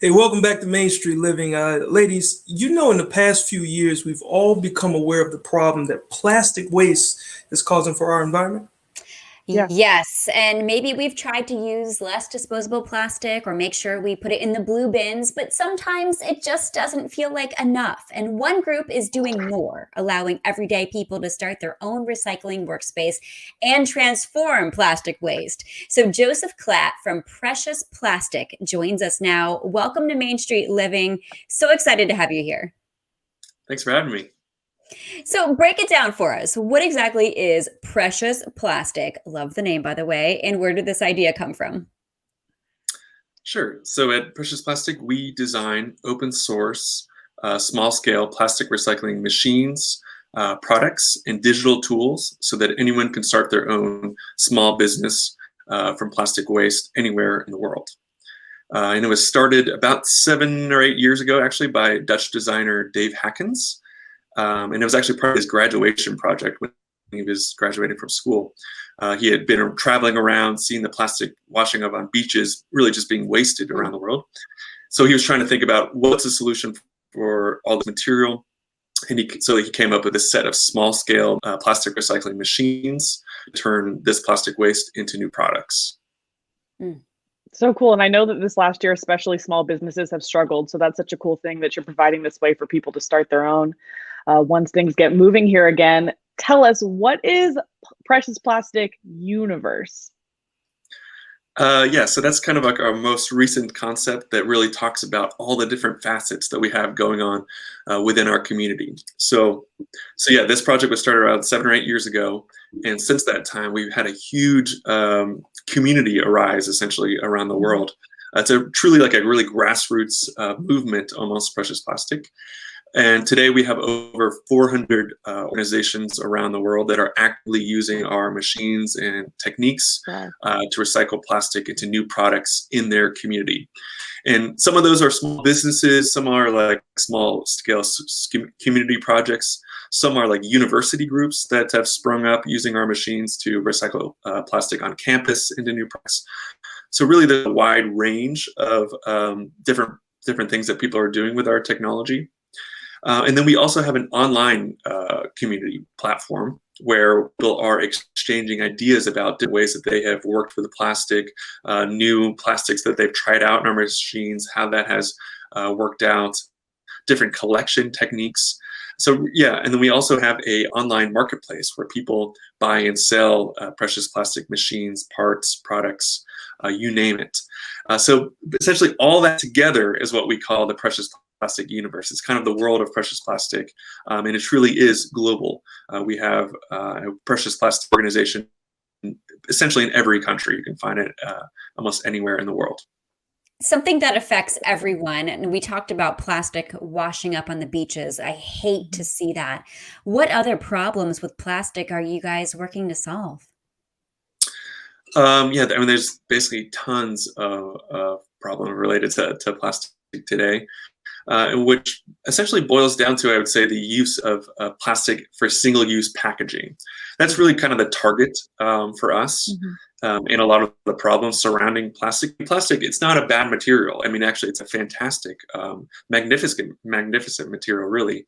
Hey, welcome back to Main Street Living. Ladies, in the past few years, we've all become aware of the problem that plastic waste is causing for our environment. Yes. Yes, and maybe we've tried to use less disposable plastic or make sure we put it in the blue bins, but sometimes it just doesn't feel like enough. And one group is doing more, allowing everyday people to start their own recycling workspace and transform plastic waste. So Joseph Klatt from Precious Plastic joins us now. Welcome to Main Street Living. So excited to have you here. Thanks for having me. So break it down for us. What exactly is Precious Plastic? Love the name, by the way. And where did this idea come from? Sure. So at Precious Plastic, we design open source, small scale plastic recycling machines, products, and digital tools so that anyone can start their own small business from plastic waste anywhere in the world. And it was started about 7 or 8 years ago, actually, by Dutch designer Dave Hackens. And it was actually part of his graduation project when he was graduating from school. He had been traveling around, seeing the plastic washing up on beaches, really just being wasted around the world. So he was trying to think about what's a solution for all this material. And so he came up with a set of small-scale plastic recycling machines to turn this plastic waste into new products. So cool. And I know that this last year, especially small businesses have struggled. So that's such a cool thing that you're providing this way for people to start their own. Once things get moving here again, tell us, what is Precious Plastic Universe? Yeah, so that's kind of like our most recent concept that really talks about all the different facets that we have going on within our community. So yeah, this project was started around 7 or 8 years ago. And since that time, we've had a huge community arise essentially around the world. It's truly like a really grassroots movement, almost, Precious Plastic. And today we have over 400 organizations around the world that are actively using our machines and techniques to recycle plastic into new products in their community. And some of those are small businesses, some are like small scale community projects, some are like university groups that have sprung up using our machines to recycle plastic on campus into new products. So really there's a wide range of different things that people are doing with our technology. And then we also have an online community platform where people are exchanging ideas about the ways that they have worked with the plastic, new plastics that they've tried out in our machines, how that has worked out, different collection techniques. So yeah, and then we also have a online marketplace where people buy and sell precious plastic machines, parts, products, you name it. So essentially all that together is what we call the Precious Plastic Universe. It's kind of the world of precious plastic, and it truly is global. We have a precious plastic organization essentially in every country. You can find it almost anywhere in the world. Something that affects everyone, and we talked about plastic washing up on the beaches. I hate to see that. What other problems with plastic are you guys working to solve? Yeah, I mean, there's basically tons of problems related to plastic today. Which essentially boils down to, I would say, the use of plastic for single-use packaging. That's really kind of the target for us in a lot of the problems surrounding plastic. Plastic, it's not a bad material. I mean, actually, it's a fantastic, magnificent material, really.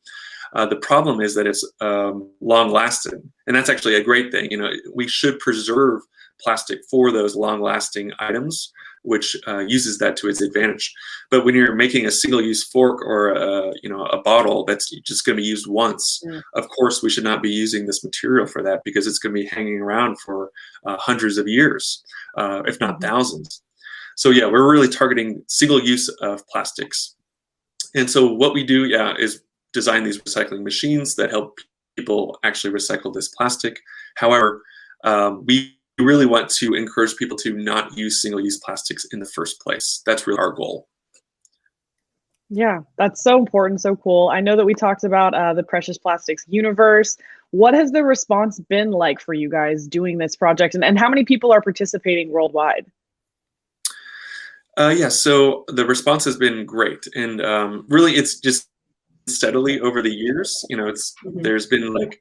The problem is that it's long-lasting, and that's actually a great thing. We should preserve plastic for those long-lasting items, which uses that to its advantage. But when you're making a single-use fork or a bottle that's just going to be used once, of course we should not be using this material for that, because it's going to be hanging around for hundreds of years, if not thousands. So yeah, we're really targeting single use of plastics. And so what we do, is design these recycling machines that help people actually recycle this plastic. However, we really want to encourage people to not use single-use plastics in the first place. That's really our goal. Yeah, that's so important, so cool. I know that we talked about the Precious Plastics Universe. What has the response been like for you guys doing this project, and how many people are participating worldwide? Yeah, so the response has been great, and really it's just steadily over the years. There's been like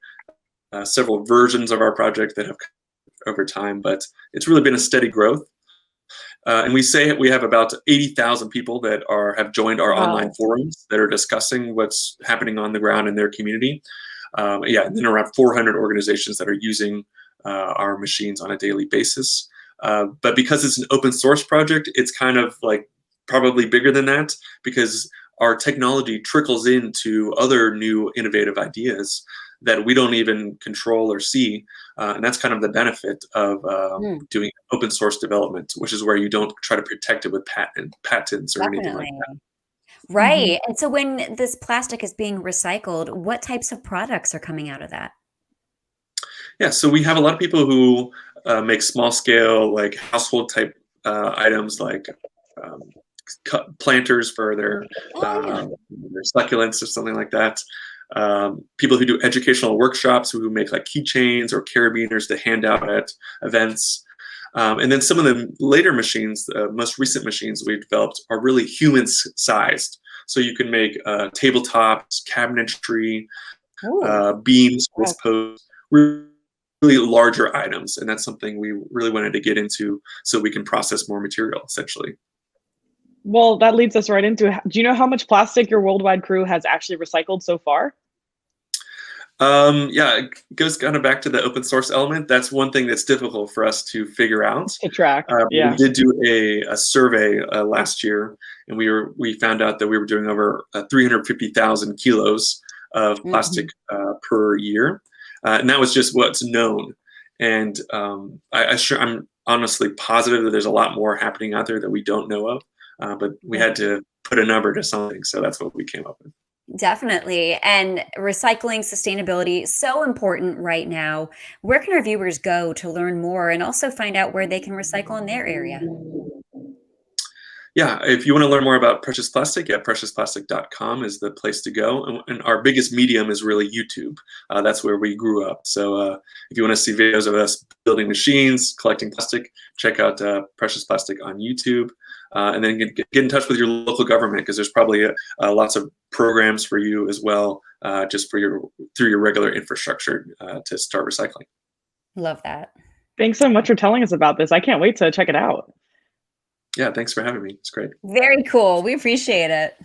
several versions of our project that have over time, but it's really been a steady growth. And we say we have about 80,000 people that have joined our online Wow. forums that are discussing what's happening on the ground in their community. Yeah, and then around 400 organizations that are using our machines on a daily basis. But because it's an open source project, it's kind of like probably bigger than that, because our technology trickles into other new innovative ideas that we don't even control or see. And that's kind of the benefit of doing open source development, which is where you don't try to protect it with patents or anything like Definitely. that. Right. And so when this plastic is being recycled, what types of products are coming out of that? Yeah, so we have a lot of people who make small scale, like household type items, like um, planters for Oh, yeah. their succulents or something like that. People who do educational workshops, who make like keychains or carabiners to hand out at events. And then some of the later machines, most recent machines we developed, are really human sized. So you can make tabletops, cabinetry, Ooh. beams, Wow. really larger items. And that's something we really wanted to get into so we can process more material, essentially. Well, that leads us right into, do you know how much plastic your worldwide crew has actually recycled so far? Yeah, it goes kind of back to the open source element. That's one thing that's difficult for us to figure out. To track, We yeah. did do a survey last year, and we found out that we were doing over 350,000 kilos of plastic per year, and that was just what's known. And I'm honestly positive that there's a lot more happening out there that we don't know of, but we had to put a number to something, so that's what we came up with. Definitely. And recycling, sustainability, so important right now. Where can our viewers go to learn more and also find out where they can recycle in their area? Yeah, if you want to learn more about Precious Plastic, preciousplastic.com is the place to go. And our biggest medium is really YouTube. That's where we grew up. So if you want to see videos of us building machines, collecting plastic, check out Precious Plastic on YouTube. And then get in touch with your local government, because there's probably lots of programs for you as well, just for through your regular infrastructure to start recycling. Love that. Thanks so much for telling us about this. I can't wait to check it out. Yeah, thanks for having me. It's great. Very cool. We appreciate it.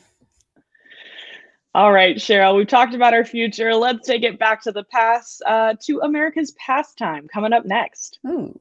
All right, Cheryl, we've talked about our future. Let's take it back to the past, to America's pastime, coming up next. Ooh.